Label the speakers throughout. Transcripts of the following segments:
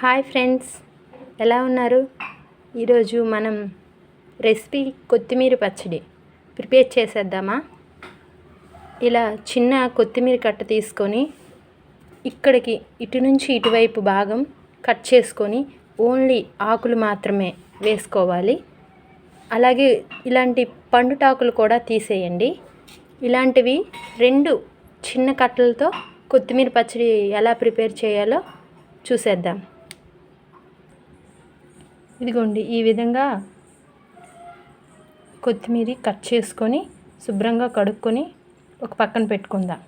Speaker 1: Hi friends, ఎలా ఉన్నారు? ఈరోజు మనం రెసిపీ కొత్తిమీర పచ్చడి ప్రిపేర్ చేసేద్దామా? ఇలా చిన్న కొత్తిమీర కట్ట తీసుకొని ఇక్కడికి ఇటు నుంచి ఇటువైపు భాగం కట్ చేసుకొని ఓన్లీ ఆకులు మాత్రమే వేసుకోవాలి. అలాగే ఇలాంటి పండుటాకులు కూడా తీసేయండి. ఇలాంటివి 2 చిన్న కట్టలతో కొత్తిమీర పచ్చడి ఎలా ప్రిపేర్ చేయాలో చూసేద్దాం. ఇదిగోండి, ఈ విధంగా కొత్తిమీర కట్ చేసుకొని శుభ్రంగా కడుక్కొని ఒక పక్కన పెట్టుకుందాం.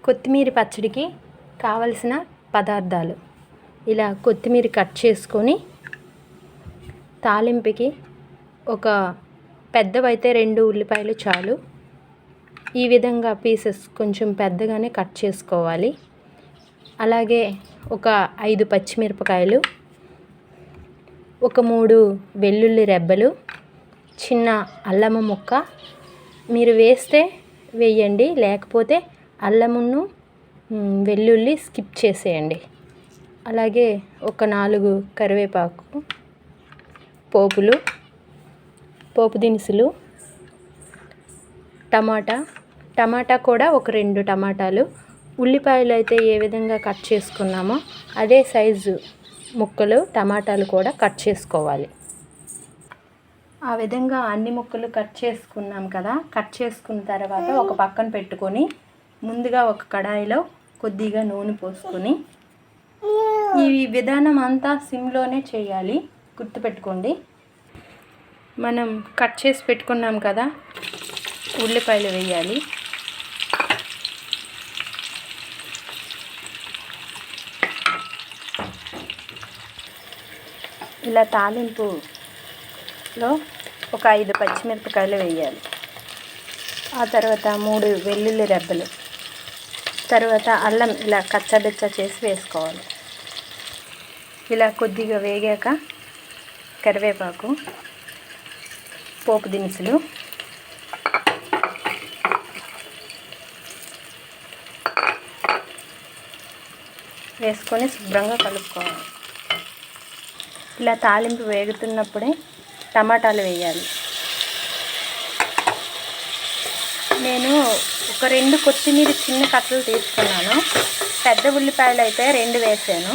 Speaker 1: కొత్తిమీర పచ్చడికి కావలసిన పదార్థాలు: ఇలా కొత్తిమీర కట్ చేసుకొని తాలింపుకి ఒక పెద్దవైతే 2 ఉల్లిపాయలు చాలు. ఈ విధంగా పీసెస్ కొంచెం పెద్దగానే కట్ చేసుకోవాలి. అలాగే ఒక 5 పచ్చిమిరపకాయలు, ఒక 3 వెల్లుల్లి రెబ్బలు, చిన్న అల్లము ముక్క. మీరు వేస్తే వేయండి, లేకపోతే అల్లమును వెల్లుల్లి స్కిప్ చేసేయండి. అలాగే ఒక 4 కరివేపాకు, పోపు దినుసులు, టమాటా కూడా ఒక 2 టమాటాలు. ఉల్లిపాయలు అయితే ఏ విధంగా కట్ చేసుకున్నామో అదే సైజు ముక్కలు టమాటాలు కూడా కట్ చేసుకోవాలి. ఆ విధంగా అన్ని ముక్కలు కట్ చేసుకున్నాం కదా. కట్ చేసుకున్న తర్వాత ఒక పక్కన పెట్టుకొని ముందుగా ఒక కడాయిలో కొద్దిగా నూనె పోసుకొని, ఈ విధానం అంతా సిమ్లోనే చేయాలి, గుర్తుపెట్టుకోండి. మనం కట్ చేసి పెట్టుకున్నాం కదా, ఉల్లిపాయలు వేయాలి. ఇలా తాలింపులో ఒక 5 పచ్చిమిరపకాయలు వేయాలి. ఆ తర్వాత 3 వెల్లుల్లి రెబ్బలు, తర్వాత అల్లం ఇలా కచ్చబెచ్చ చేసి వేసుకోవాలి. ఇలా కొద్దిగా వేగాక కరివేపాకు, పోపు దినుసులు, వేసుకొని శుభ్రంగా కలుపుకోవాలి. ఇలా తాలింపు వేగుతున్నప్పుడే టమాటాలు వేయాలి. నేను ఒక 2 కొత్తిమీర చిన్న కట్టలు తీసుకున్నాను. పెద్ద ఉల్లిపాయలు అయితే 2 వేసాను,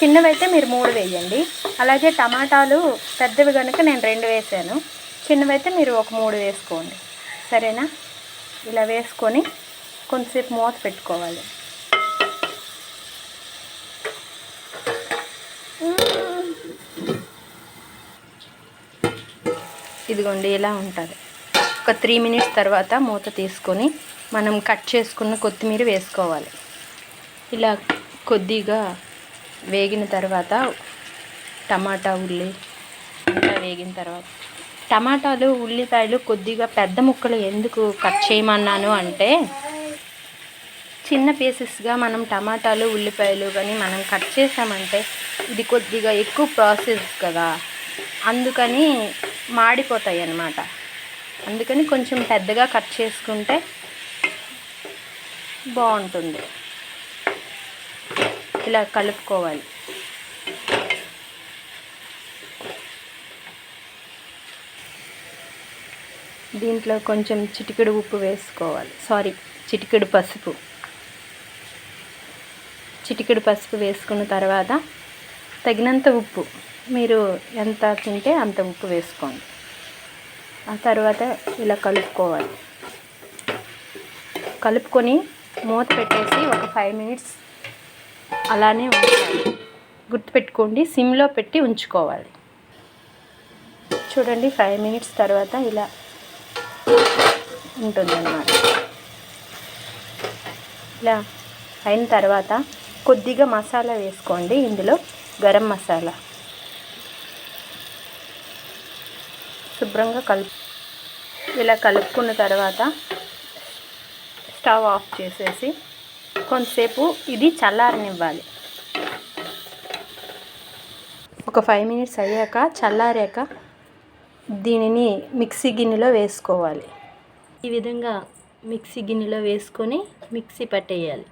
Speaker 1: చిన్నవైతే మీరు 3 వేయండి. అలాగే టమాటాలు పెద్దవి కనుక నేను 2 వేసాను, చిన్నవైతే మీరు ఒక 3 వేసుకోండి, సరేనా? ఇలా వేసుకొని కొంతసేపు మూత పెట్టుకోవాలి. ఇదిగోండి, ఇలా ఉంటుంది. ఒక 3 మినిట్స్ తర్వాత మూత తీసుకొని మనం కట్ చేసుకున్న కొత్తిమీర వేసుకోవాలి. ఇలా కొద్దిగా వేగిన తర్వాత టమాటా, ఉల్లి అంతా వేగిన తర్వాత టమాటాలు, ఉల్లిపాయలు కొద్దిగా పెద్ద ముక్కలు ఎందుకు కట్ చేయమన్నాను అంటే, చిన్న పీసెస్గా మనం టమాటాలు, ఉల్లిపాయలు కానీ మనం కట్ చేసామంటే ఇది కొద్దిగా ఎక్కువ ప్రాసెస్ కదా, అందుకని మాడిపోతాయి అన్నమాట. అందుకని కొంచెం పెద్దగా కట్ చేసుకుంటే బాగుంటుంది. ఇలా కలుపుకోవాలి. దీంట్లో కొంచెం చిటికెడు ఉప్పు వేసుకోవాలి, చిటికెడు పసుపు వేసుకున్న తర్వాత తగినంత ఉప్పు, మీరు ఎంత తింటే అంత ఉప్పు వేసుకోండి. ఆ తర్వాత ఇలా కలుపుకొని మూత పెట్టేసి ఒక 5 మినిట్స్ అలానే ఉంచాలి. గుర్తుపెట్టుకోండి, సిమ్లో పెట్టి ఉంచుకోవాలి. చూడండి, 5 మినిట్స్ తర్వాత ఇలా ఉంటుందన్నమాట. ఇలా అయిన తర్వాత కొద్దిగా మసాలా వేసుకోండి. ఇందులో గరం మసాలా శుభ్రంగా ఇలా కలుపుకున్న తర్వాత స్టవ్ ఆఫ్ చేసేసి కొంతసేపు ఇది చల్లారనివ్వాలి. ఒక 5 మినిట్స్ అయ్యాక చల్లారాక దీనిని మిక్సీ గిన్నెలో వేసుకోవాలి. ఈ విధంగా మిక్సీ గిన్నెలో వేసుకొని మిక్సీ పట్టేయాలి.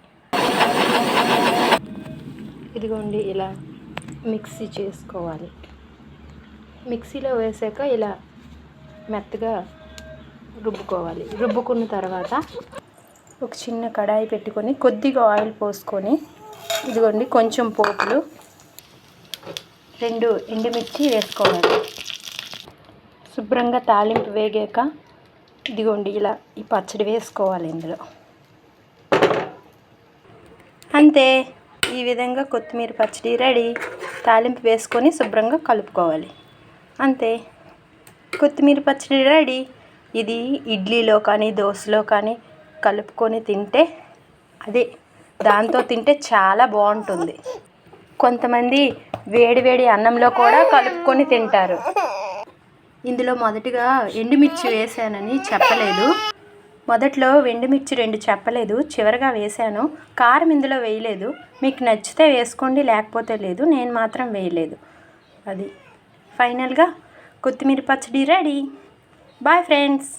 Speaker 1: ఇదిగోండి ఇలా మిక్సీ చేసుకోవాలి. మిక్సీలో వేసాక ఇలా మెత్తగా రుబ్బుకోవాలి. రుబ్బుకున్న తర్వాత ఒక చిన్న కడాయి పెట్టుకొని కొద్దిగా ఆయిల్ పోసుకొని ఇదిగోండి కొంచెం పోపులు 2 ఎండుమిర్చి వేసుకోవాలి. శుభ్రంగా తాలింపు వేగాక ఇదిగోండి ఇలా ఈ పచ్చడి వేసుకోవాలి ఇందులో. అంతే, ఈ విధంగా కొత్తిమీర పచ్చడి రెడీ. తాలింపు వేసుకొని శుభ్రంగా కలుపుకోవాలి. అంతే, కొత్తిమీర పచ్చడి రెడీ. ఇది ఇడ్లీలో కానీ దోశలో కానీ కలుపుకొని తింటే దాంతో తింటే చాలా బాగుంటుంది. కొంతమంది వేడి అన్నంలో కూడా కలుపుకొని తింటారు. ఇందులో మొదటిగా ఎండుమిర్చి వేసానని చెప్పలేదు. మొదట్లో ఎండుమిర్చి 2 చెప్పలేదు, చివరిగా వేసాను. కారం ఇందులో వేయలేదు. మీకు నచ్చితే వేసుకోండి, లేకపోతే లేదు. నేను మాత్రం వేయలేదు. అది ఫైనల్గా కొత్తిమీర పచ్చడి రెడీ. Bye friends.